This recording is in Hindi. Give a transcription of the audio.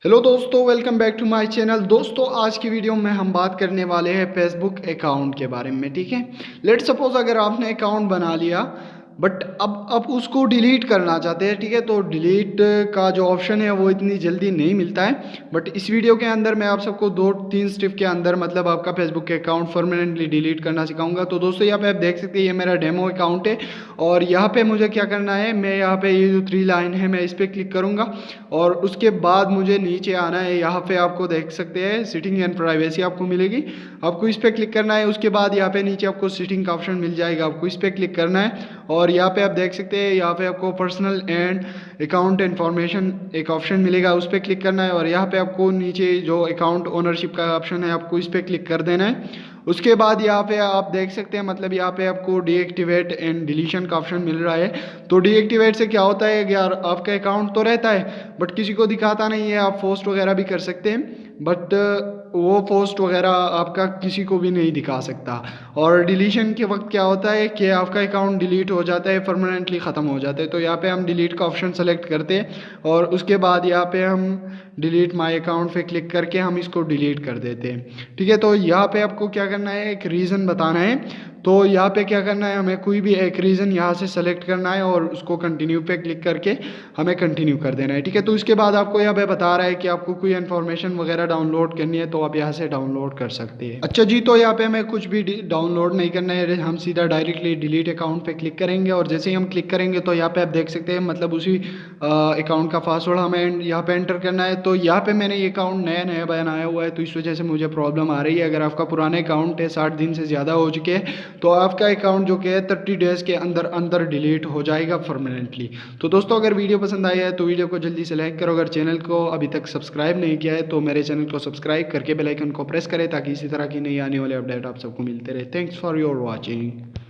हेलो दोस्तों, welcome back to my channel. दोस्तों, आज की वीडियो में हम बात करने वाले हैं फेसबुक अकाउंट के बारे में। ठीक है, लेट सपोज अगर आपने अकाउंट बना लिया बट अब उसको डिलीट करना चाहते हैं। ठीक है, तो डिलीट का जो ऑप्शन है वो इतनी जल्दी नहीं मिलता है। बट इस वीडियो के अंदर मैं आप सबको 2-3 स्टेप के अंदर मतलब आपका फेसबुक के अकाउंट परमानेंटली डिलीट करना सिखाऊंगा। तो दोस्तों, यहाँ पे आप देख सकते हैं ये मेरा डेमो अकाउंट है और यहाँ पे मुझे क्या करना है, मैं यहाँ पे ये जो 3 लाइन है मैं इस पर क्लिक करूँगा और उसके बाद मुझे नीचे आना है। यहाँ पे आपको देख सकते हैं सेटिंग एंड प्राइवेसी आपको मिलेगी, आपको इस पर क्लिक करना है। उसके बाद यहाँ पे नीचे आपको सेटिंग का ऑप्शन मिल जाएगा, आपको इस पर क्लिक करना है और यहाँ पे आप देख सकते हैं यहाँ पे आपको पर्सनल एंड अकाउंट इन्फॉर्मेशन एक ऑप्शन मिलेगा, उस पर क्लिक करना है और यहाँ पे आपको नीचे जो अकाउंट ओनरशिप का ऑप्शन है आपको इस पर क्लिक कर देना है। उसके बाद यहाँ पे आप देख सकते हैं मतलब यहाँ पे आपको डीएक्टिवेट एंड डिलीशन का ऑप्शन मिल रहा है। तो डीएक्टिवेट से क्या होता है कि यार आपका अकाउंट तो रहता है बट किसी को दिखाता नहीं है, आप पोस्ट वगैरह भी कर सकते हैं बट वो पोस्ट वगैरह आपका किसी को भी नहीं दिखा सकता। और डिलीशन के वक्त क्या होता है कि आपका अकाउंट डिलीट हो जाता है, परमानेंटली ख़त्म हो जाता है। तो यहाँ पे हम डिलीट का ऑप्शन सेलेक्ट करते हैं और उसके बाद यहाँ पे हम डिलीट माय अकाउंट पे क्लिक करके हम इसको डिलीट कर देते हैं। ठीक है, तो यहाँ पे आपको क्या करना है, एक रीज़न बताना है। तो यहाँ पे क्या करना है, हमें कोई भी एक रीज़न यहाँ से सेलेक्ट करना है और उसको कंटिन्यू पे क्लिक करके हमें कंटिन्यू कर देना है। ठीक है, तो इसके बाद आपको यहाँ पे बता रहा है कि आपको कोई इन्फॉर्मेशन वगैरह डाउनलोड करनी है तो आप यहाँ से डाउनलोड कर सकते हैं। अच्छा जी, तो यहाँ पे हमें कुछ भी डाउनलोड नहीं करना है, हम सीधा डायरेक्टली डिलीट अकाउंट पे क्लिक करेंगे और जैसे ही हम क्लिक करेंगे तो यहाँ पे आप देख सकते हैं मतलब उसी अकाउंट का पासवर्ड हमें यहाँ पे एंटर करना है। तो यहाँ पे मैंने ये अकाउंट नया नया बनाया हुआ है तो इस वजह से मुझे प्रॉब्लम आ रही है। अगर आपका पुराने अकाउंट है 60 दिन से ज़्यादा हो चुके हैं तो आपका अकाउंट जो कि है 30 डेज़ के अंदर अंदर डिलीट हो जाएगा परमानेंटली। तो दोस्तों, अगर वीडियो पसंद आई है तो वीडियो को जल्दी से लाइक करो। अगर चैनल को अभी तक सब्सक्राइब नहीं किया है तो मेरे चैनल को सब्सक्राइब करके बेल आइकन को प्रेस करें ताकि इसी तरह की नई आने वाले अपडेट आप सबको मिलते रहे। Thanks for your watching.